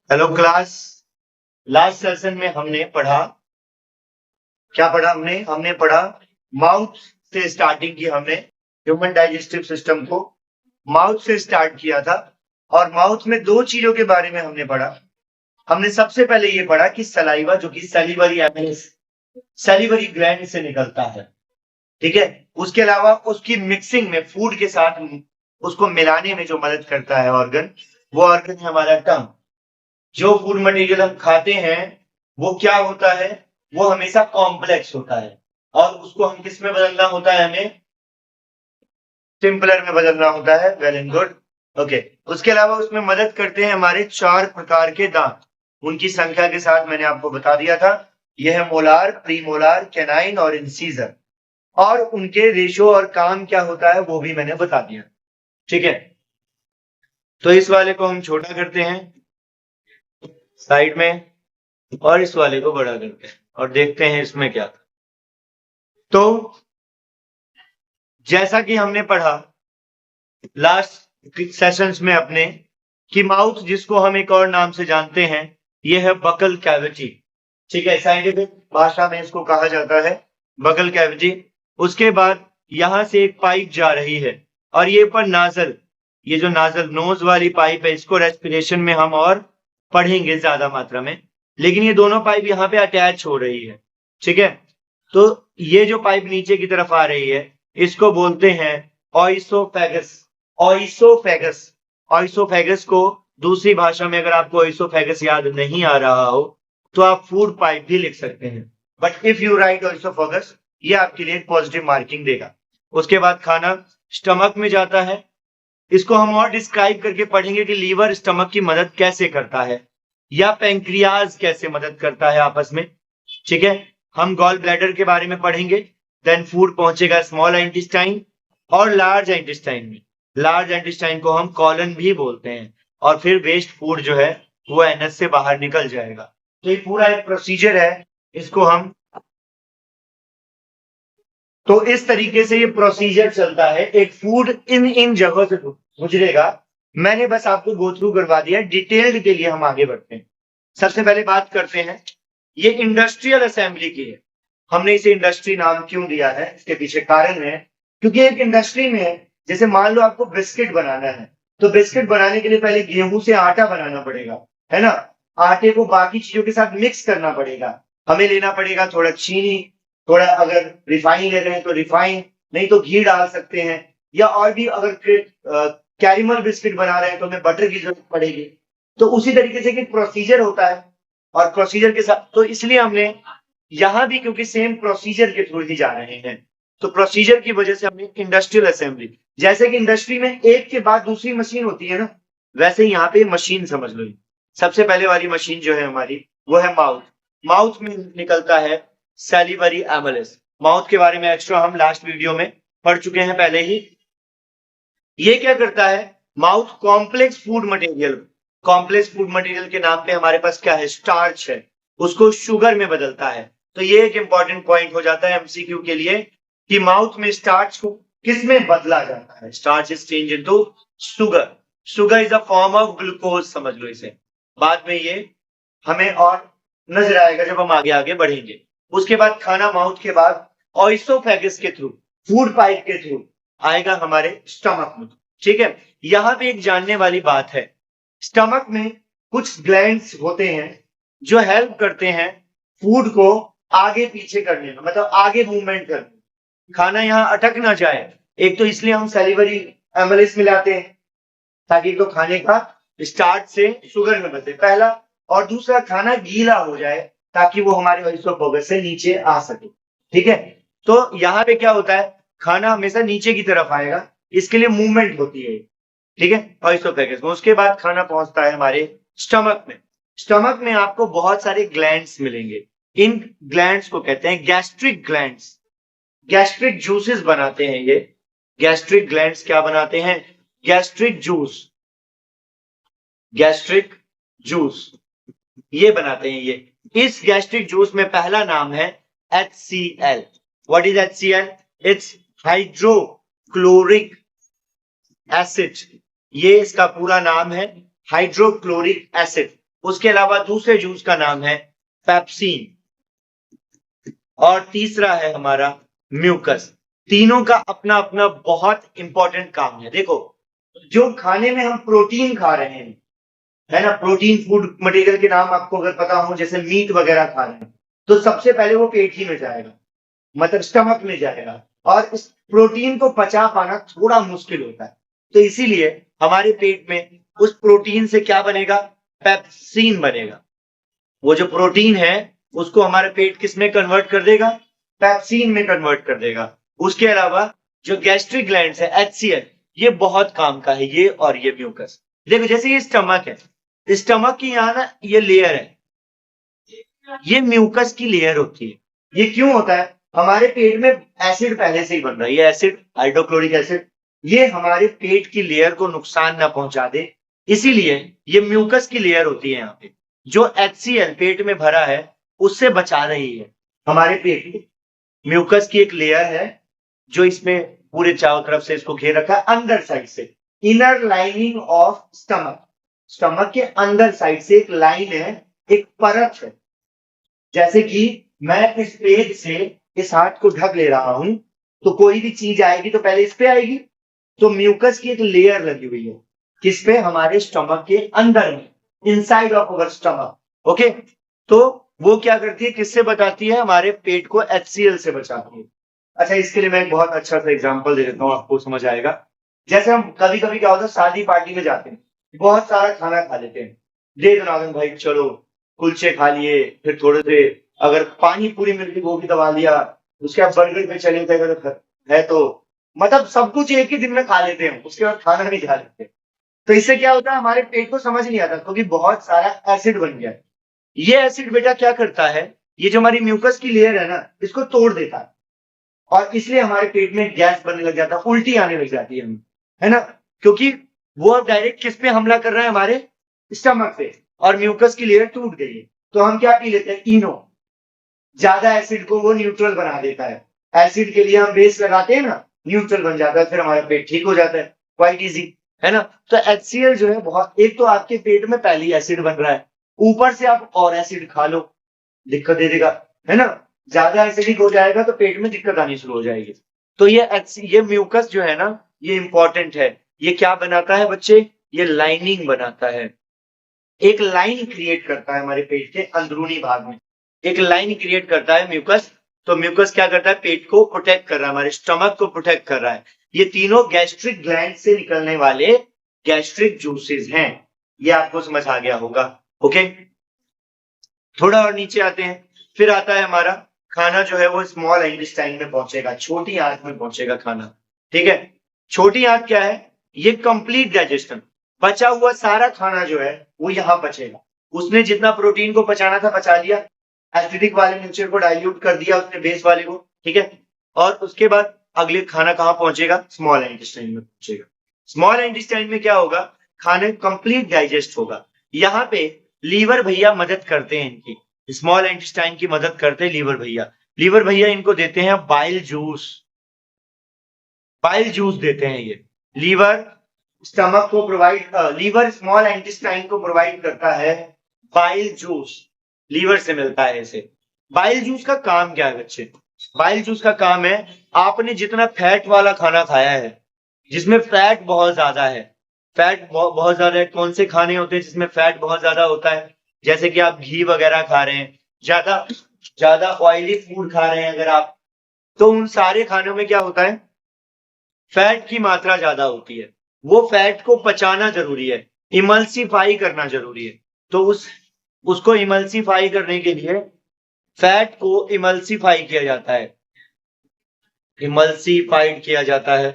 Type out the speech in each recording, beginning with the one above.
Hello class. Last session में हमने पढ़ा, क्या पढ़ा हमने पढ़ा माउथ से स्टार्टिंग की। हमने ह्यूमन डाइजेस्टिव सिस्टम को माउथ से स्टार्ट किया था और माउथ में दो चीजों के बारे में हमने पढ़ा। हमने सबसे पहले ये पढ़ा कि सलाइवा, जो कि सैलिवरी ग्लैंड से निकलता है, ठीक है। उसके अलावा उसकी मिक्सिंग में फूड के साथ उसको मिलाने में जो मदद करता है ऑर्गन, वो ऑर्गन है हमारा टंग। जो फूड मटेरियल हम खाते हैं वो क्या होता है, वो हमेशा कॉम्प्लेक्स होता है और उसको हम किस में बदलना होता है, हमें सिंपलर में बदलना होता है। Well and good, okay. उसके अलावा उसमें मदद करते हैं हमारे 4 प्रकार के दांत। उनकी संख्या के साथ मैंने आपको बता दिया था, यह है मोलार, प्रीमोलार, कैनाइन और इंसीजर। और उनके रेशो और काम क्या होता है वो भी मैंने बता दिया, ठीक है। तो इस वाले को हम छोटा करते हैं साइड में और इस वाले को बड़ा करते हैं और देखते हैं इसमें क्या था। तो जैसा कि हमने पढ़ा लास्ट सेशंस में अपने कि माउथ, जिसको हम एक और नाम से जानते हैं, यह है बकल कैविटी, ठीक है। साइंटिफिक भाषा में इसको कहा जाता है बकल कैविटी। उसके बाद यहां से एक पाइप जा रही है और ये पर नाजल, ये जो नाजल नोज वाली पाइप है, इसको रेस्पिरेशन में हम और पढ़ेंगे ज्यादा मात्रा में, लेकिन ये दोनों पाइप यहाँ पे अटैच हो रही है, ठीक है। तो ये जो पाइप नीचे की तरफ आ रही है इसको बोलते हैं ऑइसोफेगस। ऑइसोफेगस, ऑइसोफेगस को दूसरी भाषा में, अगर आपको ऑइसोफेगस याद नहीं आ रहा हो तो आप फूड पाइप भी लिख सकते हैं, but if you right oesophagus, ये आपके लिए पॉजिटिव मार्किंग देगा। उसके बाद खाना स्टमक में जाता है। इसको हम और डिस्क्राइब करके पढ़ेंगे कि लीवर स्टमक की मदद कैसे करता है या पेंक्रियाज कैसे मदद करता है आपस में, ठीक है। हम गॉल ब्लैडर के बारे में पढ़ेंगे। देन फूड पहुंचेगा स्मॉल इंटेस्टाइन और लार्ज इंटेस्टाइन में। लार्ज इंटेस्टाइन को हम कॉलन भी बोलते हैं और फिर वेस्ट फूड जो है वो एनएस से बाहर निकल जाएगा। तो ये पूरा एक प्रोसीजर है, इसको हम, तो इस तरीके से ये प्रोसीजर चलता है। एक फूड इन जगहों से गुजरेगा। मैंने बस आपको गो थ्रू करवा दिया, डिटेल्ड के लिए हम आगे बढ़ते हैं। सबसे पहले बात करते हैं, ये इंडस्ट्रियल असेंबली की है। हमने इसे इंडस्ट्री नाम क्यों दिया है, इसके पीछे कारण है, क्योंकि एक इंडस्ट्री में जैसे मान लो आपको बिस्किट बनाना है, तो बिस्किट बनाने के लिए पहले गेहूं से आटा बनाना पड़ेगा, है ना। आटे को बाकी चीजों के साथ मिक्स करना पड़ेगा। हमें लेना पड़ेगा थोड़ा चीनी, थोड़ा अगर रिफाइन ले रहे हैं तो रिफाइन, नहीं तो घी डाल सकते हैं, या और भी अगर कैरिमल बिस्किट बना रहे हैं तो हमें बटर की जरूरत पड़ेगी। तो उसी तरीके से एक प्रोसीजर होता है और प्रोसीजर के साथ, तो इसलिए हमने यहां भी, क्योंकि सेम प्रोसीजर के थ्रू ही जा रहे हैं, तो प्रोसीजर की वजह से हमने इंडस्ट्रियल असेंबली, जैसे कि इंडस्ट्री में एक के बाद दूसरी मशीन होती है ना, वैसे ही यहाँ पे मशीन समझ लो। सबसे पहले वाली मशीन जो है हमारी वो है माउथ। माउथ में निकलता है सैलिवरी एमोलस। माउथ के बारे में एक्स्ट्रा हम लास्ट वीडियो में पढ़ चुके हैं पहले ही। ये क्या करता है, mouth complex food material, complex food material के नाम पे हमारे पास क्या है, स्टार्च है, उसको शुगर में बदलता है। तो ये एक इंपॉर्टेंट पॉइंट हो जाता है एमसीक्यू के लिए कि माउथ में स्टार्च को किस में बदला जाता है। Starch is change into sugar. Sugar is a form of glucose, समझ लो इसे। बाद में ये हमें और नजर आएगा जब हम आगे आगे बढ़ेंगे। उसके बाद खाना माउथ के बाद ऑइसोफेगस के थ्रू, फूड पाइप के थ्रू आएगा हमारे स्टमक में, ठीक है। यहां पे एक जानने वाली बात है, स्टमक में कुछ ग्लैंड्स होते हैं जो हेल्प करते हैं फूड को आगे पीछे करने में, मतलब आगे मूवमेंट करने में, खाना यहाँ अटक ना जाए। एक तो इसलिए हम सैलिवरी एमोलस मिलाते हैं ताकि तो खाने का स्टार्च से शुगर में बदले, पहला, और दूसरा खाना गीला हो जाए ताकि वो हमारे ऑइसोफेगस से नीचे आ सके, ठीक है। तो यहाँ पे क्या होता है, खाना हमेशा नीचे की तरफ आएगा, इसके लिए मूवमेंट होती है, ठीक है, ऑइसोफेगस में। उसके बाद खाना पहुंचता है हमारे स्टमक में। स्टमक में आपको बहुत सारे ग्लैंड्स मिलेंगे। इन ग्लैंड्स को कहते हैं गैस्ट्रिक ग्लैंड्स। गैस्ट्रिक जूसेस बनाते हैं ये। गैस्ट्रिक ग्लैंड्स क्या बनाते हैं, गैस्ट्रिक जूस, गैस्ट्रिक जूस ये बनाते हैं ये। इस गैस्ट्रिक जूस में पहला नाम है HCl। What is HCl? It's hydrochloric acid. ये इसका पूरा नाम है, हाइड्रोक्लोरिक एसिड। उसके अलावा दूसरे जूस का नाम है पेप्सिन, और तीसरा है हमारा म्यूकस। तीनों का अपना अपना बहुत इंपॉर्टेंट काम है। देखो, जो खाने में हम प्रोटीन खा रहे हैं, है ना, प्रोटीन फूड मटेरियल के नाम आपको अगर पता हो, जैसे मीट वगैरह खा रहे हैं, तो सबसे पहले वो पेट ही में जाएगा, मतलब स्टमक में जाएगा, और इस प्रोटीन को पचा पाना थोड़ा मुश्किल होता है। तो इसीलिए हमारे पेट में उस प्रोटीन से क्या बनेगा, पेप्सिन बनेगा। वो जो प्रोटीन है उसको हमारे पेट किस में कन्वर्ट कर देगा, पेप्सिन में कन्वर्ट कर देगा। उसके अलावा जो गैस्ट्रिक ग्लैंड्स है, HCl, ये बहुत काम का है, ये और ये म्यूकस। देखो, जैसे ये स्टमक है, स्टमक की यहाँ ना ये लेयर है, ये म्यूकस की लेयर होती है। ये क्यों होता है, हमारे पेट में एसिड पहले से ही बन रहा है, ये एसिड हाइड्रोक्लोरिक एसिड, ये हमारे पेट की लेयर को नुकसान ना पहुंचा दे, इसीलिए ये म्यूकस की लेयर होती है यहाँ पे, जो HCl पेट में भरा है उससे बचा रही है हमारे पेट को। म्यूकस की एक लेयर है जो इसमें पूरे चारों तरफ से इसको घेर रखा है, अंदर साइड से, inner lining of stomach, stomach के अंदर साइड से एक लाइन है, एक परत है। जैसे कि मैं इस पेज से इस हाथ को ढक ले रहा हूं, तो कोई भी चीज आएगी तो पहले इस पे आएगी, तो म्यूकस की एक लेयर लगी हुई है किस पे, हमारे स्टमक के अंदर में, inside of our stomach. Okay, तो वो क्या करती है, किससे बचाती है, हमारे पेट को HCl से बचाती है। अच्छा, इसके लिए मैं एक बहुत अच्छा सा एग्जांपल दे देता हूँ, आपको समझ आएगा। जैसे हम कभी कभी क्या होता है, शादी पार्टी में जाते हैं, बहुत सारा खाना खा लेते हैं, दे दो नागन भाई, चलो कुलचे खा लिए, फिर थोड़े से अगर पानी पूरी मिल गई वो भी दबा लिया, उसके बाद बर्गर पे चले गए अगर है तो, मतलब सब कुछ एक ही दिन में खा लेते हैं, उसके बाद खाना नहीं खा लेते। तो इससे क्या होता है, हमारे पेट को समझ नहीं आता, क्योंकि बहुत सारा एसिड बन गया है। ये एसिड बेटा क्या करता है, ये जो हमारी म्यूकस की लेयर है ना, इसको तोड़ देता है, और इसलिए हमारे पेट में गैस बनने लग जाता है, उल्टी आने लग जाती है हमें, है ना, क्योंकि वो अब डायरेक्ट किस पे हमला कर रहा है, हमारे स्टमक पे, और म्यूकस की लेयर टूट गई है। तो हम क्या पी लेते हैं, इनो, ज्यादा एसिड को वो न्यूट्रल बना देता है, एसिड के लिए हम बेस लगाते हैं ना, न्यूट्रल बन जाता है, फिर हमारा पेट ठीक हो जाता है, क्वाइट इजी, है ना। तो HCl जो है बहुत, एक तो आपके पेट में पहले ही एसिड बन रहा है, ऊपर से आप और एसिड खा लो, दिक्कत दे देगा, है ना, ज्यादा एसिडिक हो जाएगा तो पेट में दिक्कत आनी शुरू हो जाएगी। तो ये म्यूकस जो है ना, ये इंपॉर्टेंट है। ये क्या बनाता है बच्चे, ये लाइनिंग बनाता है, एक लाइन क्रिएट करता है हमारे पेट के अंदरूनी भाग में, एक लाइन क्रिएट करता है म्यूकस। तो म्यूकस क्या करता है, पेट को प्रोटेक्ट कर रहा है, हमारे स्टमक को प्रोटेक्ट कर रहा है। ये तीनों गैस्ट्रिक ग्लैंड से निकलने वाले गैस्ट्रिक जूसेस हैं, ये आपको समझ आ गया होगा। ओके, थोड़ा और नीचे आते हैं, फिर आता है हमारा खाना जो है वो स्मॉल इंटेस्टाइन में पहुंचेगा, छोटी आंत में पहुंचेगा खाना, ठीक है। छोटी आंत क्या है, ये कंप्लीट डाइजेशन, बचा हुआ सारा खाना जो है वो यहाँ बचेगा, उसने जितना प्रोटीन को पचाना था पचा लिया, एसिडिक वाले न्यूट्रिएंट को डाइल्यूट कर दिया उसने बेस वाले को, ठीक है। और उसके बाद अगले खाना कहाँ पहुंचेगा, स्मॉल इंटेस्टाइन में पहुंचेगा। स्मॉल इंटेस्टाइन में क्या होगा, खाने कंप्लीट डाइजेस्ट होगा। यहाँ पे लीवर भैया मदद करते हैं इनकी, स्मॉल इंटेस्टाइन की मदद करते हैं लीवर भैया। लीवर भैया इनको देते हैं बाइल जूस, बाइल जूस देते हैं ये। लीवर स्टमक को प्रोवाइड, लीवर स्मॉल इंटेस्टाइन को प्रोवाइड करता है बाइल जूस, लीवर से मिलता है इसे। बाइल जूस का काम क्या है बच्चे, बाइल जूस का काम है, आपने जितना फैट वाला खाना खाया है, जिसमें फैट बहुत ज्यादा है, फैट बहुत ज्यादा है, कौन से खाने होते हैं जिसमें फैट बहुत ज्यादा होता है, जैसे कि आप घी वगैरह खा रहे हैं, ज्यादा ज्यादा ऑयली फूड खा रहे हैं अगर आप, तो उन सारे खानों में क्या होता है, फैट की मात्रा ज्यादा होती है। वो फैट को पचाना जरूरी है, इमल्सिफाई करना जरूरी है। तो उसको इमल्सिफाई करने के लिए फैट को इमल्सिफाई किया जाता है, इमल्सिफाइड किया जाता है,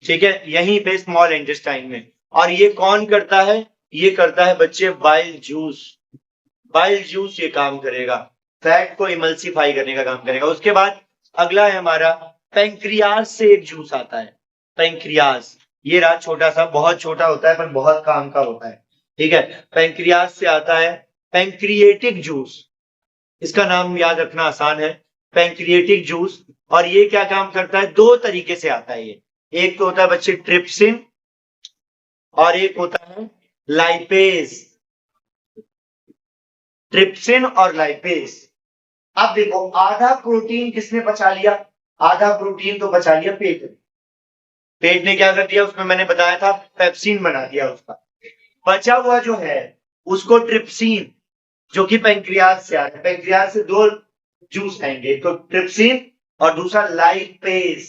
ठीक है, यहीं पे स्मॉल इंटेस्टाइन में। और ये कौन करता है, ये करता है बच्चे बाइल जूस, बाइल जूस ये काम करेगा, फैट को इमल्सिफाई करने का काम करेगा। उसके बाद अगला है हमारा पेंक्रियाज से एक जूस आता है, पेंक्रियाज, ये रहा छोटा सा, बहुत छोटा होता है पर बहुत काम का होता है, ठीक है। पेंक्रियाज से आता है पेंक्रिएटिक जूस, इसका नाम याद रखना आसान है, पेंक्रिएटिक जूस। और ये क्या काम करता है, दो तरीके से आता है ये, एक तो होता है बच्चे ट्रिप्सिन, और एक होता है लाइपेज, ट्रिप्सिन और लाइपेज। अब देखो आधा प्रोटीन किसने बचा लिया, आधा प्रोटीन तो बचा लिया पेट ने। पेट ने क्या कर दिया, उसमें मैंने बताया था पेप्सिन बना दिया उसका। बचा हुआ जो है उसको ट्रिप्सिन, जो कि पैंक्रियाज से आ रहा है, पैंक्रियाज से दो जूस आएंगे, तो ट्रिप्सिन और दूसरा लाइपेज।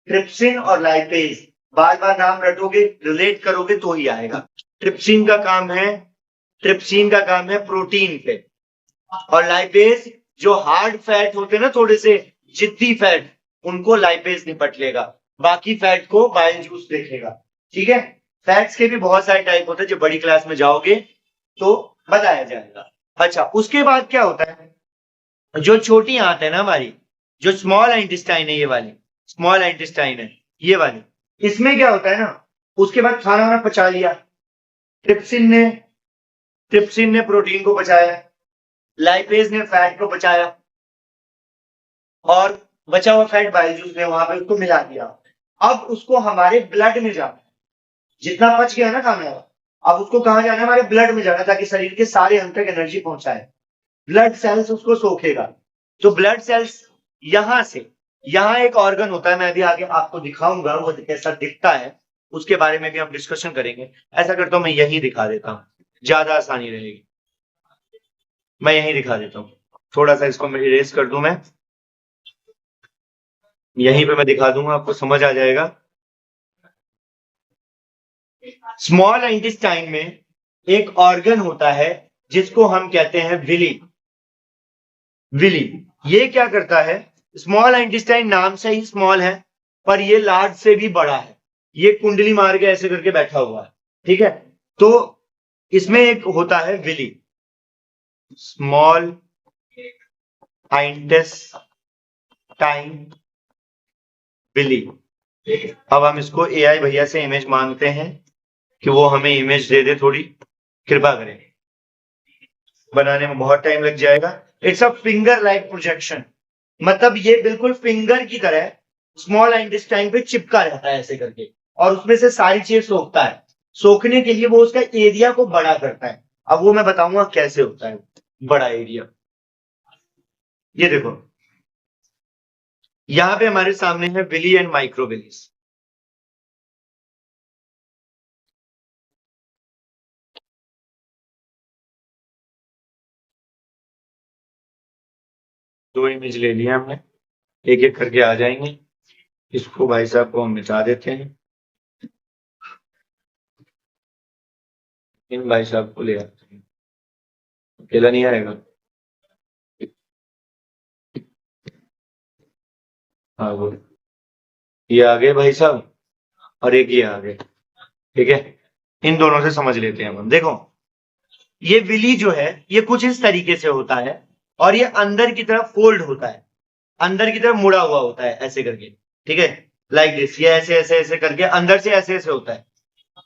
ट्रिप्सिन और लाइपेज बार बार नाम रटोगे, रिलेट करोगे तो ही आएगा। ट्रिप्सिन का काम है, ट्रिप्सिन का काम है प्रोटीन पे, और लाइपेज जो हार्ड फैट होते हैं ना, थोड़े से जिद्दी फैट, उनको लाइपेज निपट लेगा, बाकी फैट को बाइल जूस देखेगा। ठीक है, फैट्स के भी बहुत सारे टाइप होते हैं, जो बड़ी क्लास में जाओगे तो बताया जाएगा। अच्छा, उसके बाद क्या होता है, जो छोटी आंत है ना हमारी, जो स्मॉल इंटेस्टाइन है, ये वाली स्मॉल इंटेस्टाइन है ये वाली, इसमें क्या होता है ना, उसके बाद खाना वाना पचा लिया, ट्रिप्सिन ने प्रोटीन को बचाया, लाइपेज ने फैट को बचाया, और बचा हुआ फैट बाइल जूस ने वहां पे उसको मिला दिया। अब उसको हमारे ब्लड में जाना है, जितना बच गया ना खाना, अब उसको कहां जाना है, हमारे ब्लड में जाना है, ताकि शरीर के सारे अंग तक एनर्जी पहुंचाए। ब्लड सेल्स उसको सोखेगा। तो ब्लड सेल्स यहां से, यहां एक ऑर्गन होता है, मैं अभी आगे आपको दिखाऊंगा वो कैसा दिखता है, उसके बारे में भी हम डिस्कशन करेंगे। ऐसा करता हूं, मैं यही दिखा देता हूं, ज्यादा आसानी रहेगी। मैं यही दिखा देता हूं, थोड़ा सा इसको मैं इरेज कर दूं, मैं यहीं पे मैं दिखा दूंगा, आपको समझ आ जाएगा। स्मॉल इंटेस्टाइन में एक ऑर्गन होता है जिसको हम कहते हैं विली। विली ये क्या करता है, स्मॉल इंटेस्टाइन नाम से ही स्मॉल है, पर ये लार्ज से भी बड़ा है। ये कुंडली मार के ऐसे करके बैठा हुआ है। ठीक है, तो इसमें एक होता है विली, स्मॉल इंटेस्टाइन विली। अब हम इसको एआई भैया से इमेज मांगते हैं कि वो हमें इमेज दे दे, थोड़ी कृपा करें, बनाने में बहुत टाइम लग जाएगा। It's a finger like projection, मतलब ये बिल्कुल फिंगर की तरह स्मॉल इंटेस्टाइन पे चिपका रहता है ऐसे करके, और उसमें से सारी चीज सोखता है। सोखने के लिए वो उसका एरिया को बड़ा करता है। अब वो मैं बताऊंगा कैसे होता है बड़ा एरिया। ये देखो, यहां पे हमारे सामने है विली एंड माइक्रोविलीज। दो इमेज ले लिया हमने, एक एक करके आ जाएंगे। इसको भाई साहब को हम मिटा देते हैं, इन भाई साहब को ले आते हैं, अकेला नहीं आएगा। हाँ वो ये आ गए भाई साहब, और एक ये आ गए। ठीक है, इन दोनों से समझ लेते हैं हम। देखो ये विली जो है ये कुछ इस तरीके से होता है, और ये अंदर की तरफ फोल्ड होता है, अंदर की तरफ मुड़ा हुआ होता है ऐसे करके। ठीक है, लाइक दिस, ये ऐसे ऐसे ऐसे करके अंदर से ऐसे ऐसे होता है।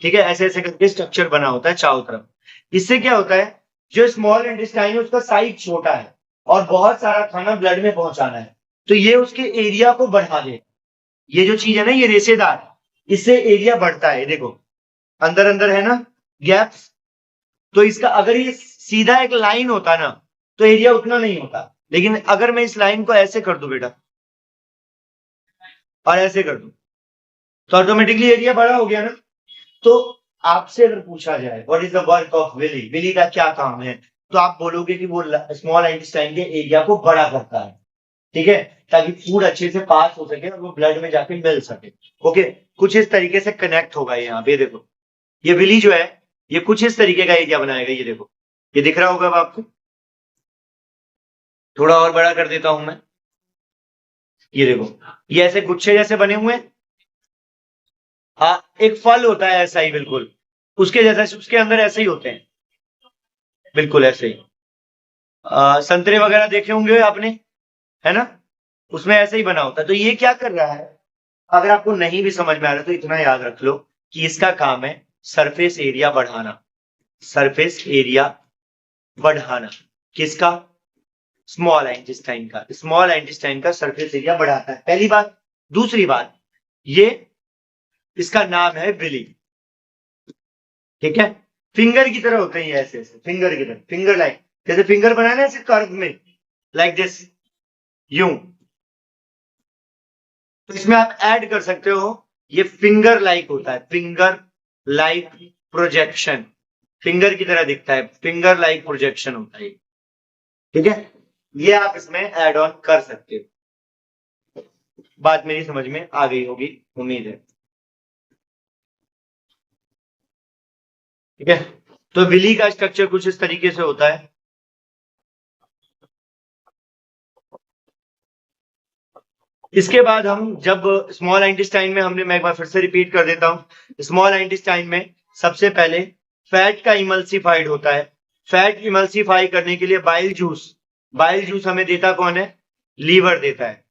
ठीक है, ऐसे ऐसे करके स्ट्रक्चर बना होता है चारों तरफ। इससे क्या होता है, जो स्मॉल इंटेस्टाइन है उसका साइज छोटा है, और बहुत सारा खाना ब्लड में पहुंचाना है, तो ये उसके एरिया को बढ़ा दे। ये जो चीज है ना, ये रेशेदार, इससे एरिया बढ़ता है। देखो अंदर अंदर है ना गैप्स, तो इसका अगर ये सीधा एक लाइन होता ना तो एरिया उतना नहीं होता, लेकिन अगर मैं इस लाइन को ऐसे कर दूं बेटा, और ऐसे कर दूं, तो ऑटोमेटिकली एरिया बड़ा हो गया ना। तो आपसे अगर पूछा जाए what is the work of villi, villi का क्या काम है, तो आप बोलोगे कि वो स्मॉल इंटेस्टाइन के एरिया को बड़ा करता है। ठीक है, ताकि फूड अच्छे से पास हो सके और वो ब्लड में जाके मिल सके। ओके, कुछ इस तरीके से कनेक्ट होगा यहाँ पे। देखो ये विली जो है ये कुछ इस तरीके का एरिया बनाएगा। ये देखो, ये दिख रहा होगा अब आपको, थोड़ा और बड़ा कर देता हूं मैं। ये देखो, ये ऐसे गुच्छे जैसे बने हुए हैं। हाँ, एक फल होता है ऐसा ही बिल्कुल, उसके जैसा, उसके अंदर ऐसे ही होते हैं, बिल्कुल ऐसे ही। संतरे वगैरह देखे होंगे आपने, है ना, उसमें ऐसे ही बना होता है। तो ये क्या कर रहा है, अगर आपको नहीं भी समझ में आ रहा तो इतना याद रख लो कि इसका काम है सरफेस एरिया बढ़ाना। सरफेस एरिया बढ़ाना किसका, स्मॉल इंटेस्टाइन का। स्मॉल इंटेस्टाइन का सरफेस एरिया बढ़ाता है, पहली बात। दूसरी बात, ये इसका नाम है विली। ठीक है, फिंगर की तरह होते हैं ये, ऐसे ऐसे फिंगर की तरह, फिंगर लाइक। जैसे फिंगर बनाना है ऐसे कर्व में, लाइक दिस, यूं। तो इसमें आप ऐड कर सकते हो, ये फिंगर लाइक होता है, फिंगर लाइक प्रोजेक्शन, फिंगर की तरह दिखता है, फिंगर लाइक प्रोजेक्शन होता है, ठीक है। ये आप इसमें ऐड ऑन कर सकते हो। बात मेरी समझ में आ गई होगी, उम्मीद है, ठीक है। तो विली का स्ट्रक्चर कुछ इस तरीके से होता है। इसके बाद हम जब स्मॉल इंटेस्टाइन में हमने, मैं एक बार फिर से रिपीट कर देता हूं, स्मॉल इंटेस्टाइन में सबसे पहले फैट का इमल्सिफाइड होता है। फैट इमल्सिफाई करने के लिए बाइल जूस हमें देता कौन है? लीवर देता है।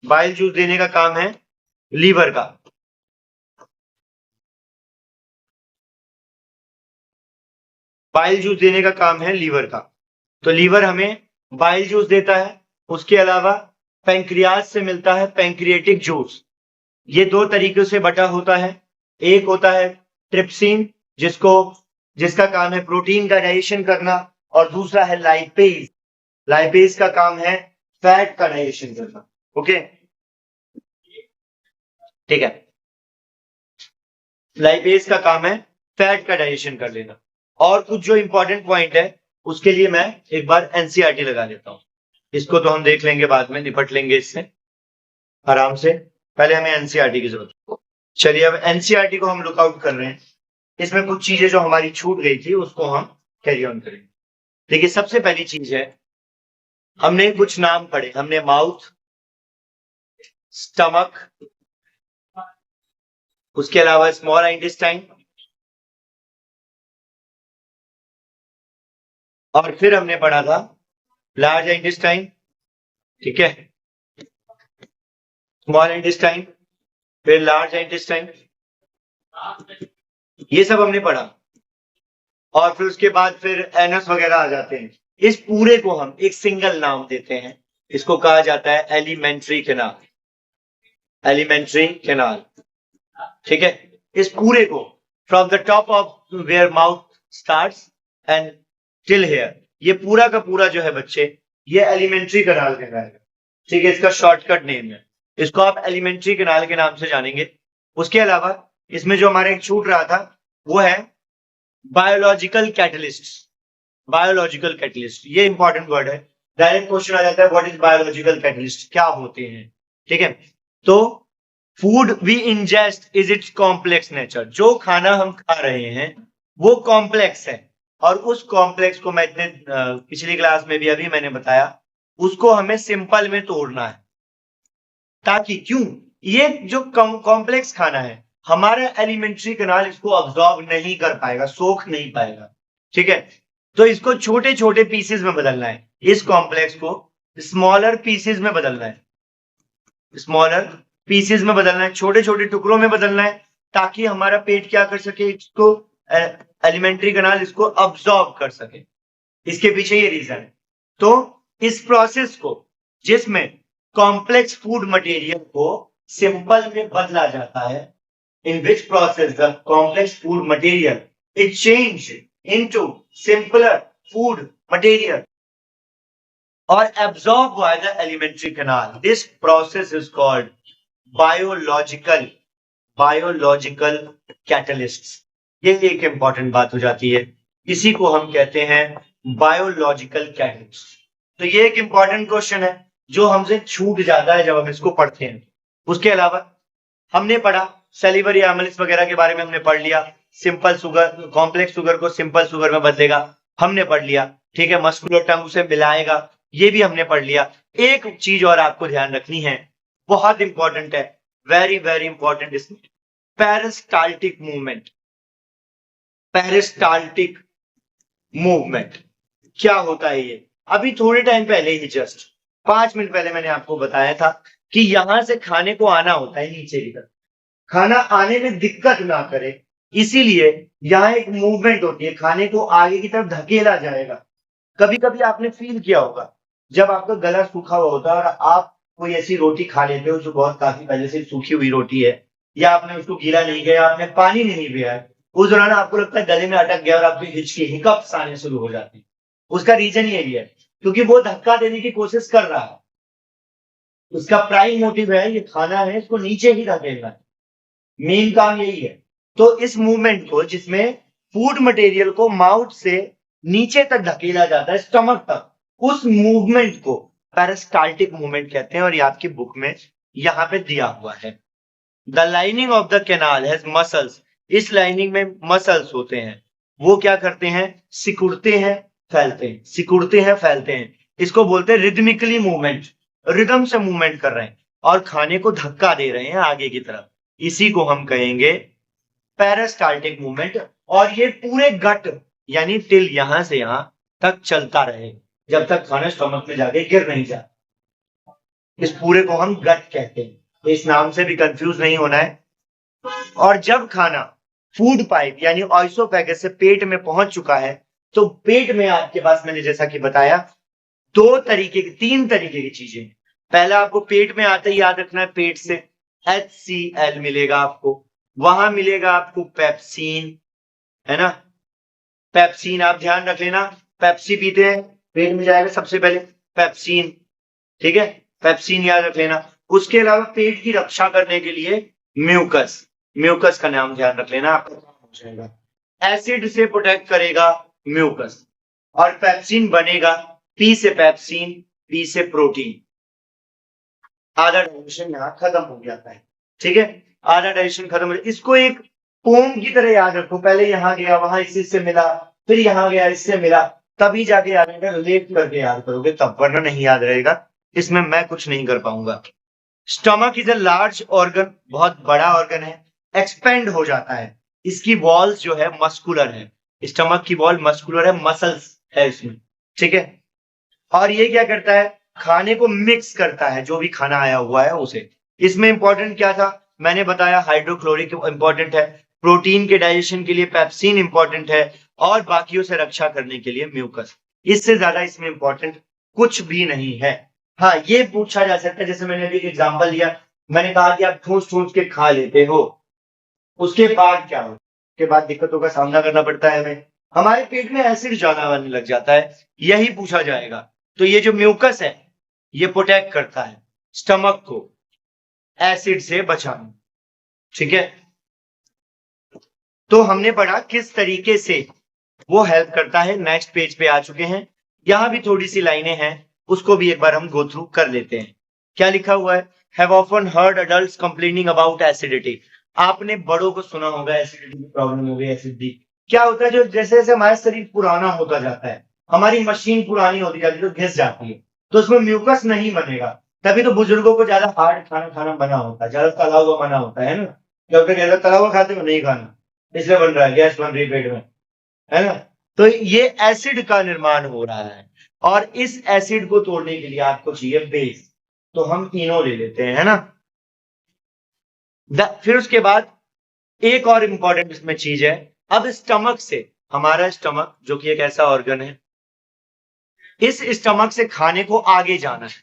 बाइल जूस देने का काम है लीवर का। बाइल जूस देने का काम है लीवर का। तो लीवर हमें बाइल जूस देता है। उसके अलावा पैंक्रियाज से मिलता है पैंक्रिएटिक जूस। ये दो तरीकों से बटा होता है। एक होता है ट्रिप्सिन, जिसका काम है प्रोटीन का डाइजेशन करना, और दूसरा है लाइपेज। लाइपेज का काम है फैट का डाइजेशन करना। ओके, ठीक है। लाइपेज का काम है फैट का डाइजेशन कर लेना। और कुछ जो इंपॉर्टेंट पॉइंट है उसके लिए मैं एक बार एनसीईआरटी लगा लेता हूं। इसको तो हम देख लेंगे बाद में, निपट लेंगे इससे आराम से। पहले हमें एनसीईआरटी की जरूरत है। चलिए, अब एनसीईआरटी को हम लुकआउट कर रहे हैं। इसमें कुछ चीजें जो हमारी छूट गई थी उसको हम कैरी ऑन करेंगे। देखिए, सबसे पहली चीज है, हमने कुछ नाम पढ़े। हमने माउथ, स्टमक, उसके अलावा स्मॉल इंटेस्टाइन, और फिर हमने पढ़ा था लार्ज इंटेस्टाइन, ठीक है, स्मॉल इंटेस्टाइन, फिर लार्ज इंटेस्टाइन, ये सब हमने पढ़ा। और फिर उसके बाद फिर एनस वगैरह आ जाते हैं। इस पूरे को हम एक सिंगल नाम देते हैं। इसको कहा जाता है एलिमेंट्री कैनाल। एलिमेंट्री कैनाल, ठीक है। इस पूरे को from the top of where mouth starts and till here, ये पूरा का पूरा जो है बच्चे, ये एलिमेंट्री कैनाल कहलाएगा, ठीक है। इसका शॉर्टकट नेम है। इसको आप एलिमेंट्री कैनाल के नाम से जानेंगे। उसके अलावा इसमें जो हमारे छूट रहा था वो है बायोलॉजिकल कैटलिस्ट। बायोलॉजिकल कैटलिस्ट, ये इंपॉर्टेंट वर्ड है। डायरेक्ट क्वेश्चन आ जाता है, व्हाट इज बायोलॉजिकल कैटलिस्ट, क्या होते हैं, ठीक है। तो food we ingest is its complex nature. जो खाना हम खा रहे हैं वो कॉम्प्लेक्स है, और उस कॉम्प्लेक्स को मैं इतने पिछली क्लास में भी अभी मैंने बताया, उसको हमें सिंपल में तोड़ना है। ताकि क्यों, ये जो कॉम्प्लेक्स खाना है, हमारा एलिमेंट्री कैनाल इसको अब्सॉर्ब नहीं कर पाएगा, सोख नहीं पाएगा, ठीक है। तो इसको छोटे छोटे पीसेस में बदलना है। इस कॉम्प्लेक्स को स्मॉलर पीसेस में बदलना है, स्मॉलर पीसेस में बदलना है, छोटे छोटे टुकड़ों में बदलना है, ताकि हमारा पेट क्या कर सके, इसको एलिमेंट्री कैनाल इसको अब्सॉर्ब कर सके। इसके पीछे ये रीजन है। तो इस प्रोसेस को, जिसमें कॉम्प्लेक्स फूड मटेरियल को सिंपल में बदला जाता है, in which process the complex food material is changed into simpler food material or absorbed by the alimentary canal. This process is called biological catalysts. ये एक इंपॉर्टेंट बात हो जाती है, इसी को हम कहते हैं बायोलॉजिकल कैटलिस्ट। तो ये एक इंपॉर्टेंट क्वेश्चन है जो हमसे छूट जाता है जब हम इसको पढ़ते हैं। उसके अलावा हमने पढ़ा सेलिवरी एमिलेस वगैरह के बारे में, हमने पढ़ लिया। सिंपल शुगर कॉम्प्लेक्स शुगर को सिंपल शुगर में बदलेगा, हमने पढ़ लिया, ठीक है। मस्कुलर टंग से मिलाएगा, ये भी हमने पढ़ लिया। एक चीज और आपको ध्यान रखनी है, बहुत इंपॉर्टेंट है, वेरी वेरी इंपॉर्टेंट, इसमें पेरिस्टाल्टिक मूवमेंट। पेरिस्टाल्टिक मूवमेंट क्या होता है? ये अभी थोड़े टाइम पहले ही, जस्ट 5 मिनट पहले मैंने आपको बताया था कि यहां से खाने को आना होता है नीचे की तरफ, खाना आने में दिक्कत ना करे, इसीलिए यहां एक मूवमेंट होती है, खाने को आगे की तरफ धकेला जाएगा। कभी कभी आपने फील किया होगा, जब आपका गला सूखा हुआ होता है और आप कोई ऐसी रोटी खा लेते हो जो बहुत काफी पहले से सूखी हुई रोटी है, या आपने उसको गीला नहीं किया, आपने पानी नहीं पिया है, उस दौरान आपको लगता है गले में अटक गया और आपकी हिचकी हिकअप्स आने शुरू हो जाती है। उसका रीजन यही है क्योंकि वो धक्का देने की कोशिश कर रहा है, उसका प्राइम मोटिव है, ये खाना है, इसको नीचे ही धकेलना है, मेन काम यही है। तो इस मूवमेंट को, जिसमें फूड मटेरियल को माउथ से नीचे तक धकेला जाता है, स्टमक तक, उस मूवमेंट को पेरिस्टाल्टिक मूवमेंट कहते हैं, और ये आपकी बुक में यहां पे दिया हुआ है। The lining of the canal has muscles, इस लाइनिंग में मसल्स होते हैं, वो क्या करते हैं, सिकुड़ते हैं, फैलते हैं, सिकुड़ते हैं, फैलते हैं। इसको बोलते हैं रिदमिकली मूवमेंट, रिदम से मूवमेंट कर रहे हैं और खाने को धक्का दे रहे हैं आगे की तरफ, इसी को हम कहेंगे पेरिस्टाल्टिक मूवमेंट। और ये पूरे गट यानी टिल यहां से यहां तक चलता रहे जब तक खाना स्टमक में जाके गिर नहीं जाता। इस पूरे को हम गट कहते हैं, इस नाम से भी कंफ्यूज नहीं होना है। और जब खाना फूड पाइप यानी ऑइसोफेगस से पेट में पहुंच चुका है, तो पेट में आपके पास, मैंने जैसा कि बताया, तीन तरीके की चीजें। पहला, आपको पेट में आते ही याद रखना है, पेट से HCl मिलेगा आपको, वहां मिलेगा आपको पेप्सिन, है ना, पेप्सिन आप ध्यान रख लेना, पेप्सी पीते हैं, पेट में जाएगा सबसे पहले पेप्सिन, ठीक है, पेप्सिन याद रख लेना। उसके अलावा पेट की रक्षा करने के लिए म्यूकस, म्यूकस का नाम ध्यान रख लेना, आपका काम हो जाएगा। एसिड से प्रोटेक्ट करेगा म्यूकस, और पेप्सिन बनेगा, पी से पेप्सिन, पी से प्रोटीन, आधा डाइजेशन यहाँ खत्म हो जाता है, ठीक है, आधा डाइजेशन खत्म हो। इसको एक पोम की तरह याद रखो, पहले यहाँ गया, वहां इससे मिला, फिर यहाँ गया, इससे मिला, तभी जाके याद रहेगा, रिलेट करके याद करोगे तब, वरना नहीं याद रहेगा, इसमें मैं कुछ नहीं कर पाऊंगा। Stomach is a large organ, बहुत बड़ा ऑर्गन है, एक्सपेंड हो जाता है, इसकी वॉल्स जो है मस्कुलर है, स्टमक की वॉल मस्कुलर है, मसल्स है इसमें, ठीक है। और ये क्या करता है, खाने को मिक्स करता है, जो भी खाना आया हुआ है उसे। इसमें इंपॉर्टेंट क्या था, मैंने बताया हाइड्रोक्लोरिक इंपॉर्टेंट है, प्रोटीन के डाइजेशन के लिए पेप्सिन इंपॉर्टेंट है, और बाकियों से रक्षा करने के लिए म्यूकस। इससे ज्यादा इसमें इंपॉर्टेंट कुछ भी नहीं है। हाँ, ये पूछा जा सकता है, जैसे मैंने अभी एग्जांपल दिया, मैंने कहा कि आप ठूस ठूस के खा लेते हो, उसके बाद क्या हो, उसके बाद दिक्कतों का सामना करना पड़ता है हमें, हमारे पेट में एसिड ज्यादा आने लग जाता है, यही पूछा जाएगा। तो ये जो म्यूकस है, ये प्रोटेक्ट करता है स्टमक को एसिड से बचाना, ठीक है। तो हमने पढ़ा किस तरीके से वो हेल्प करता है। नेक्स्ट पेज पे आ चुके हैं, यहां भी थोड़ी सी लाइनें हैं, उसको भी एक बार हम गो थ्रू कर लेते हैं। क्या लिखा हुआ है, have often heard adults complaining about acidity. आपने बड़ों को सुना होगा एसिडिटी की प्रॉब्लम हो गई, एसिडिटी क्या होता है, जो जैसे जैसे हमारा शरीर पुराना होता जाता है, हमारी मशीन पुरानी होती जाती है, तो घिस जाती है, तो उसमें म्यूकस नहीं बनेगा। तभी तो बुजुर्गों को ज्यादा हार्ड खाना खाना मना होता है, ज्यादा तला हुआ मना होता है ना, डॉक्टर कहता है तला हुआ खाते हो नहीं खाना, इसलिए बन रहा है, गैस बन रही है पेट में, है ना। तो ये एसिड का निर्माण हो रहा है, और इस एसिड को तोड़ने के लिए आपको चाहिए बेस, तो हम इनो ले लेते हैं, है ना। फिर उसके बाद एक और इंपॉर्टेंट इसमें चीज है, अब स्टमक से, हमारा स्टमक जो कि एक ऐसा ऑर्गन है, इस स्टमक से खाने को आगे जाना है,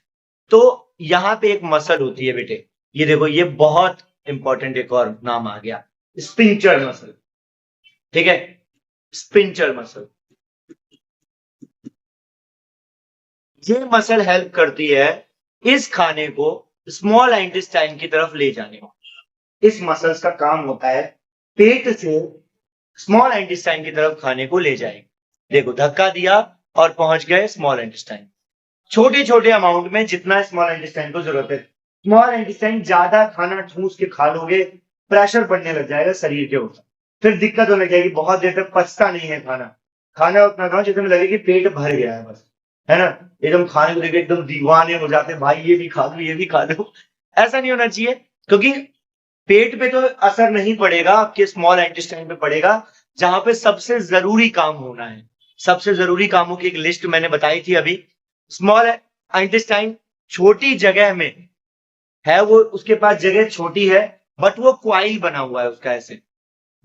तो यहां पे एक मसल होती है बेटे, ये देखो, ये बहुत इंपॉर्टेंट एक और नाम आ गया, स्पिंचर मसल, ठीक है, स्पिंचर मसल। ये मसल हेल्प करती है इस खाने को स्मॉल इंटेस्टाइन की तरफ ले जाने में। इस मसल्स का काम होता है पेट से स्मॉल इंटेस्टाइन की तरफ खाने को ले जाएगी। देखो, धक्का दिया और पहुंच गए स्मॉल इंटेस्टाइन, छोटे छोटे अमाउंट में, जितना स्मॉल इंटेस्टाइन को जरूरत है। स्मॉल इंटेस्टाइन ज्यादा खाना ठूस के खा लोगे, प्रेशर पड़ने लग जाएगा शरीर के ऊपर, फिर दिक्कत होने लगेगी, बहुत देर तक पचता नहीं है खाना। खाना उतना खाओ जितना लगे कि पेट भर गया है बस, है ना। एकदम खाने को लेकर एकदम दीवाने हो जाते हैं, भाई ये भी खा लो, ये भी खा लो। ऐसा नहीं होना चाहिए, क्योंकि पेट पे तो असर नहीं पड़ेगा, आपके स्मॉल इंटेस्टाइन पे पड़ेगा, जहां पे सबसे जरूरी काम होना है। सबसे जरूरी कामों की एक लिस्ट मैंने बताई थी अभी। स्मॉल इंटेस्टाइन छोटी जगह में है, वो उसके पास जगह छोटी है, बट वो क्वाइल बना हुआ है, उसका ऐसे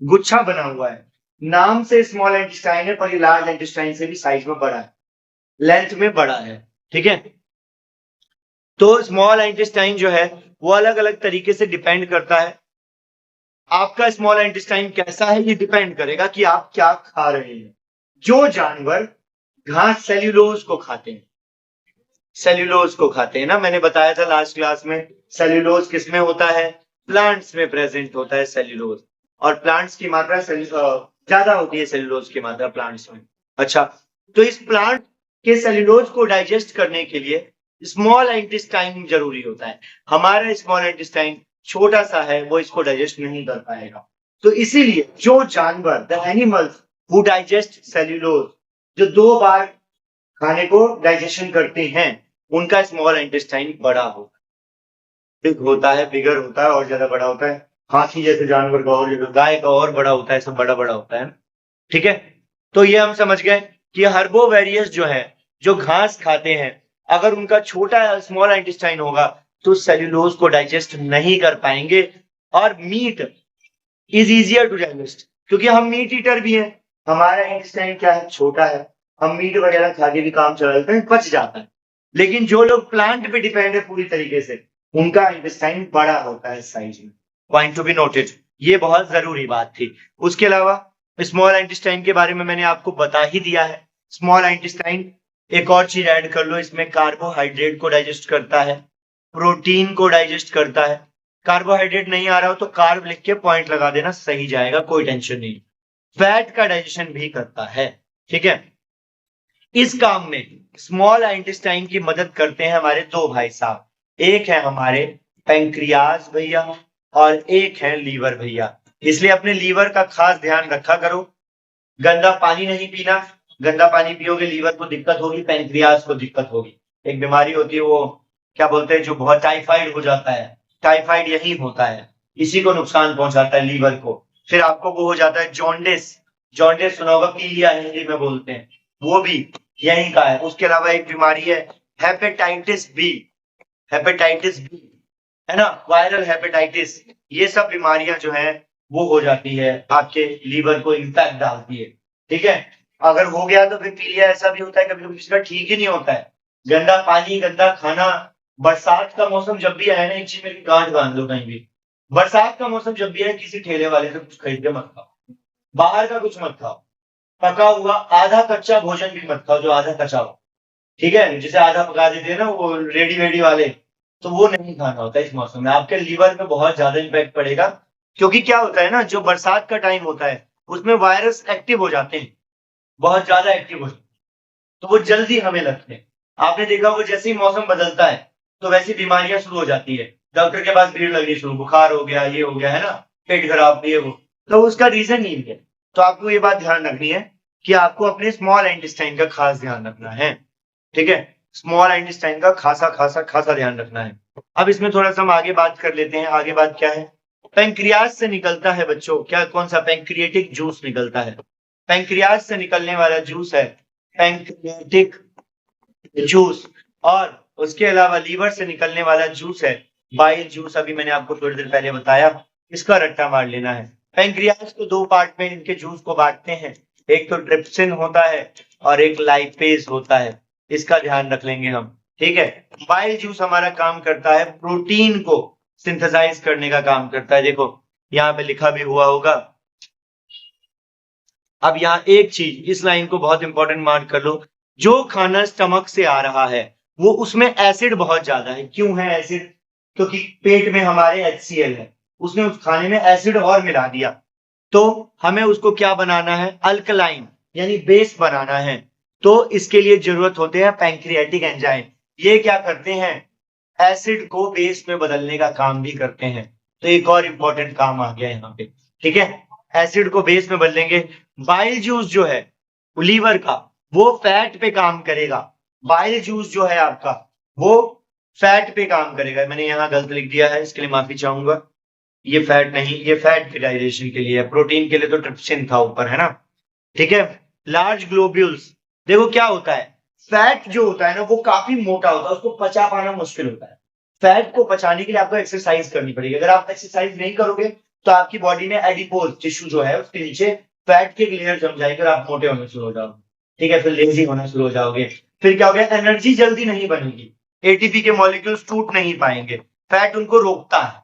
गुच्छा बना हुआ है, नाम से स्मॉल इंटेस्टाइन है, पर ये लार्ज इंटेस्टाइन से भी साइज में बड़ा है, लेंथ में बड़ा है, ठीक है। तो स्मॉल इंटेस्टाइन जो है वो अलग अलग तरीके से डिपेंड करता है। आपका स्मॉल इंटेस्टाइन कैसा है, ये डिपेंड करेगा कि आप क्या खा रहे हैं। जो जानवर घास सेल्यूलोज को खाते हैं, सेल्यूलोज को खाते हैं ना, मैंने बताया था लास्ट क्लास में। सेल्यूलोज किसमें होता है? प्लांट्स में प्रेजेंट होता है सेल्यूलोज, और प्लांट्स की मात्रा ज्यादा होती है सेल्यूलोज की मात्रा प्लांट्स में। अच्छा, तो इस प्लांट के सेल्यूलोज को डाइजेस्ट करने के लिए स्मॉल इंटेस्टाइन जरूरी होता है। हमारा स्मॉल इंटेस्टाइन छोटा सा है, वो इसको डाइजेस्ट नहीं कर पाएगा। तो इसीलिए जो जानवर, the animals who digest cellulose, जो 2 बार खाने को डाइजेशन करते हैं, उनका स्मॉल इंटेस्टाइन बड़ा होता है, बिग होता है, बिगर होता है और ज्यादा बड़ा होता है। हाथी जैसे जानवर का और, गाय का और बड़ा होता है, सब बड़ा बड़ा होता है। ठीक है, तो ये हम समझ गए कि हर्बोवेरियस जो है, जो घास खाते हैं, अगर उनका छोटा स्मॉल इंटेस्टाइन होगा तो सेल्यूलोज को डाइजेस्ट नहीं कर पाएंगे। और meat is easier to digest, क्योंकि हम मीट ईटर भी हैं, हमारा इंटेस्टाइन क्या है? छोटा है, हम मीट वगैरह खा के भी काम चला लेते हैं, पच जाता है। लेकिन जो लोग प्लांट पे डिपेंड है पूरी तरीके से, उनका इंटेस्टाइन बड़ा होता है साइज में। पॉइंट टू बी नोटेड, ये बहुत जरूरी बात थी। उसके अलावा स्मॉल इंटेस्टाइन के बारे में मैंने आपको बता ही दिया है। स्मॉल इंटेस्टाइन, एक और चीज ऐड कर लो इसमें, कार्बोहाइड्रेट को डाइजेस्ट करता है, प्रोटीन को डाइजेस्ट करता है। कार्बोहाइड्रेट नहीं आ रहा हो तो कार्ब लिख के पॉइंट लगा देना, सही जाएगा, कोई टेंशन नहीं। फैट का डाइजेशन भी करता है। ठीक है, इस काम में स्मॉल इंटेस्टाइन की मदद करते हैं हमारे 2 भाई साहब, एक है हमारे पैंक्रियाज भैया और एक है लीवर भैया। इसलिए अपने लीवर का खास ध्यान रखा करो। गंदा पानी नहीं पीना, गंदा पानी पियोगे लीवर को दिक्कत होगी, पैंक्रियाज को दिक्कत होगी। एक बीमारी होती है, वो क्या बोलते हैं, जो बहुत टाइफाइड हो जाता है, टाइफाइड यही होता है, इसी को नुकसान पहुंचाता है लीवर को। फिर आपको वो हो जाता है जॉन्डिस, जॉन्डिस सुना होगा, पीलिया हिंदी में बोलते हैं, वो भी यही का है। उसके अलावा एक बीमारी है हेपेटाइटिस बी, हेपेटाइटिस बी है ना, वायरल हेपेटाइटिस। ये सब बीमारियां जो है वो हो जाती है, आपके लीवर को इंपैक्ट डालती है। ठीक है, अगर हो गया तो फिर पीलिया ऐसा भी होता है, कभी कभी इसका ठीक ही नहीं होता है। गंदा पानी, गंदा खाना, बरसात का मौसम जब भी आए ना, एक चीज में गांठ बांध लो कहीं भी, बरसात का मौसम जब भी है, किसी ठेले वाले से कुछ खरीद के मत खाओ, बाहर का कुछ मत खाओ, पका हुआ आधा कच्चा भोजन भी मत खाओ जो आधा कच्चा हो। ठीक है, जिसे आधा पका देते हैं ना वो रेडी वेडी वाले, तो वो नहीं खाना होता है इस मौसम में, आपके लीवर पे बहुत ज्यादा इंपैक्ट पड़ेगा। क्योंकि क्या होता है ना, जो बरसात का टाइम होता है उसमें वायरस एक्टिव हो जाते हैं, बहुत ज्यादा एक्टिव हो जाते हैं, तो वो जल्दी हमें लगते हैं। आपने देखा होगा जैसे ही मौसम बदलता है तो वैसी बीमारियां शुरू हो जाती है, डॉक्टर के पास भीड़ लगनी शुरू, बुखार हो गया, ये हो गया, है ना, पेट खराब, ये वो, तो उसका रीजन यही है। तो आपको ये बात ध्यान रखनी है कि आपको अपने स्मॉल इंटेस्टाइन का खास ध्यान रखना है। ठीक है, स्मॉल इंटेस्टाइन का खासा खासा खासा ध्यान रखना है। अब इसमें थोड़ा सा हम आगे बात कर लेते हैं। आगे बात क्या है? पैंक्रियाज से निकलता है बच्चों, क्या, कौन सा? पैंक्रिएटिक जूस निकलता है। पैंक्रियाज से निकलने वाला जूस है पैंक्रिएटिक जूस, और उसके अलावा लीवर से निकलने वाला जूस है बाइल जूस। अभी मैंने आपको थोड़ी देर पहले बताया, इसका रट्टा मार लेना है। पैंक्रियाज को 2 पार्ट में इनके जूस को बांटते हैं, एक तो ट्रिप्सिन होता है और एक लाइपेज होता है, इसका ध्यान रख लेंगे हम। ठीक है, बाइल जूस हमारा काम करता है प्रोटीन को सिंथेसाइज करने का काम करता है। देखो यहाँ पे लिखा भी हुआ होगा। अब यहाँ एक चीज, इस लाइन को बहुत इंपॉर्टेंट मार्क कर लो, जो खाना स्टमक से आ रहा है वो उसमें एसिड बहुत ज्यादा है। क्यों है एसिड? क्योंकि पेट में हमारे HCl है, उसने उस खाने में एसिड और मिला दिया, तो हमें उसको क्या बनाना है? अल्कलाइन यानी बेस बनाना है। तो इसके लिए जरूरत होते हैं पैंक्रियाटिक एंजाइम। ये क्या करते हैं? एसिड को बेस में बदलने का काम भी करते हैं। तो एक और इंपॉर्टेंट काम आ गया यहाँ पे। ठीक है, एसिड को बेस में बदलेंगे। बाइल जूस जो है लीवर का, वो फैट पे काम करेगा। बाइल जूस जो है आपका, वो फैट पे काम करेगा। मैंने यहाँ गलत लिख दिया है, इसके लिए माफी चाहूंगा। ये फैट नहीं, ये फैट के डाइजेशन के लिए है, प्रोटीन के लिए तो ट्रिप्सिन था ऊपर, है ना। ठीक है, लार्ज ग्लोब्यूल्स, देखो क्या होता है, फैट जो होता है ना वो काफी मोटा होता है, उसको पचा पाना मुश्किल होता है। फैट को पचाने के लिए आपको एक्सरसाइज करनी पड़ेगी। अगर आप एक्सरसाइज नहीं करोगे तो आपकी बॉडी में एडिपोज टिश्यू जो है उसके नीचे फैट के लेयर जम जाएगी और आप मोटे होने शुरू हो जाओगे। ठीक है, फिर लेजी होना शुरू हो जाओगे। फिर क्या हो गया? एनर्जी जल्दी नहीं बनेगी, एटीपी के मॉलिक्यूल्स टूट नहीं पाएंगे, फैट उनको रोकता है।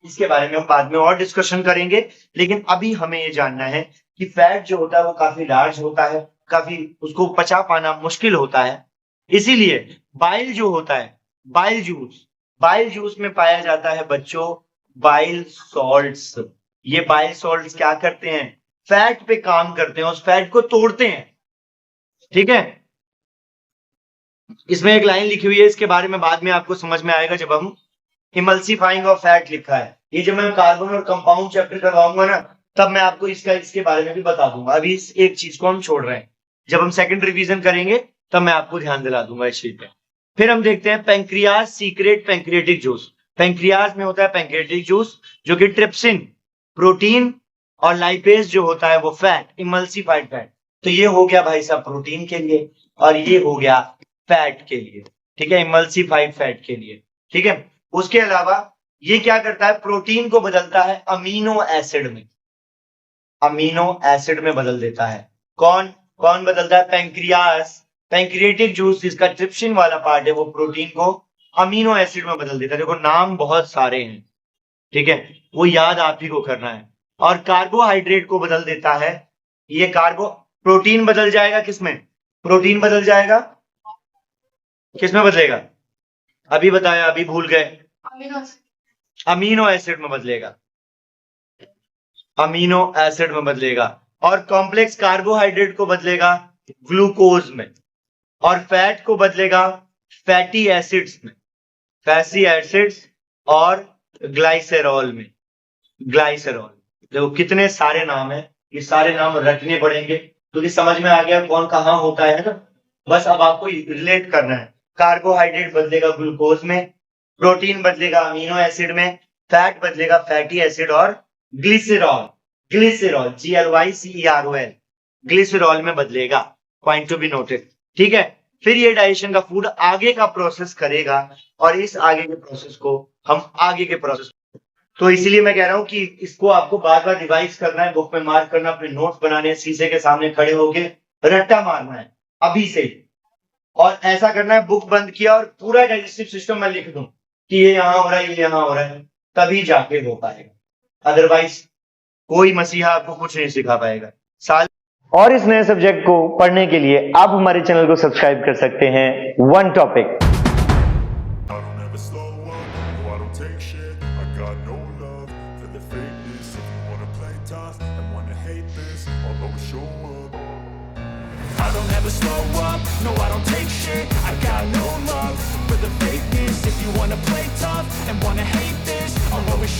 इसके बारे में हम बाद में और डिस्कशन करेंगे, लेकिन अभी हमें ये जानना है कि फैट जो होता है वो काफी लार्ज होता है, काफी उसको पचा पाना मुश्किल होता है। इसीलिए बाइल जो होता है, बाइल जूस में पाया जाता है बच्चों बाइल सॉल्ट्स। ये बाइल सॉल्ट्स क्या करते हैं, फैट पे काम करते हैं, उस फैट को तोड़ते हैं। ठीक है, इसमें एक लाइन लिखी हुई है, इसके बारे में बाद में आपको समझ में आएगा जब हम इमल्सिफाइंग ऑफ फैट लिखा है। ये जब मैं कार्बन और कंपाउंड चैप्टर करवाऊंगा ना, तब मैं आपको इसके बारे में भी बता दूंगा। अभी इस एक चीज को हम छोड़ रहे हैं, जब हम सेकंड रिवीजन करेंगे तब मैं आपको ध्यान दिला दूंगा इस चीज पे। फिर हम देखते हैं pancreas secret pancreatic juice. Pancreas में होता है पेंक्रियाटिक जूस, जो कि ट्रिप्सिन, प्रोटीन और लाइपेज जो होता है वो फैट, इमल्सिफाइड फैट। तो ये हो गया भाई साहब प्रोटीन के लिए, और ये हो गया फैट के लिए। ठीक है, इमल्सिफाइड फैट के लिए। ठीक है, उसके अलावा ये क्या करता है, प्रोटीन को बदलता है अमीनो एसिड में, अमीनो एसिड में बदल देता है। कौन कौन बदलता है, पेंक्रियाज। पेंक्रियाटिक जूस जिसका ट्रिप्सिन वाला पार्ट है वो प्रोटीन को अमीनो एसिड में बदल देता है। देखो नाम बहुत सारे हैं, ठीक है, वो याद आप ही को करना है। और कार्बोहाइड्रेट को बदल देता है, ये प्रोटीन बदल जाएगा किसमें, प्रोटीन बदल जाएगा किसमें बदलेगा, अभी बताया, अभी भूल गए, अमीनो एसिड में बदलेगा, अमीनो एसिड में बदलेगा। और कॉम्प्लेक्स कार्बोहाइड्रेट को बदलेगा ग्लूकोज में, और फैट को बदलेगा फैटी एसिड्स में, फैटी एसिड्स और ग्लाइसेरॉल में, ग्लाइसेरॉल। देखो कितने सारे नाम है, ये सारे नाम रटने पड़ेंगे, तो ये समझ में आ गया कौन कहां होता है ना। बस अब आपको रिलेट करना है, कार्बोहाइड्रेट बदलेगा ग्लूकोज में, प्रोटीन बदलेगा अमीनो एसिड में, फैट बदलेगा फैटी एसिड और ग्लिसरॉल, ग्लिसरॉल GLYCEROL, ग्लिसरॉल में बदलेगा। Point to be noted. ठीक है, फिर ये डाइजेशन का फूड आगे का प्रोसेस करेगा, और इस आगे के प्रोसेस को हम आगे के प्रोसेस, तो इसलिए मैं कह रहा हूं कि इसको आपको बार बार रिवाइज करना है, बुक में मार्क करना, अपने नोट्स बनाने, शीशे के सामने खड़े होके रट्टा मारना है अभी से। और ऐसा करना है, बुक बंद किया और पूरा डाइजेस्टिव सिस्टम मैं लिख दूं कि ये यहाँ हो रहा है, ये यहाँ हो रहा है, तभी जाके हो पाएगा। अदरवाइज कोई मसीहा आपको कुछ नहीं सिखा पाएगा। और इस नए सब्जेक्ट को पढ़ने के लिए आप हमारे चैनल को सब्सक्राइब कर सकते हैं one topic. I don't ever slow up, no I don't take shit. I got no love for the fakeness. If you wanna play tough and wanna hate this,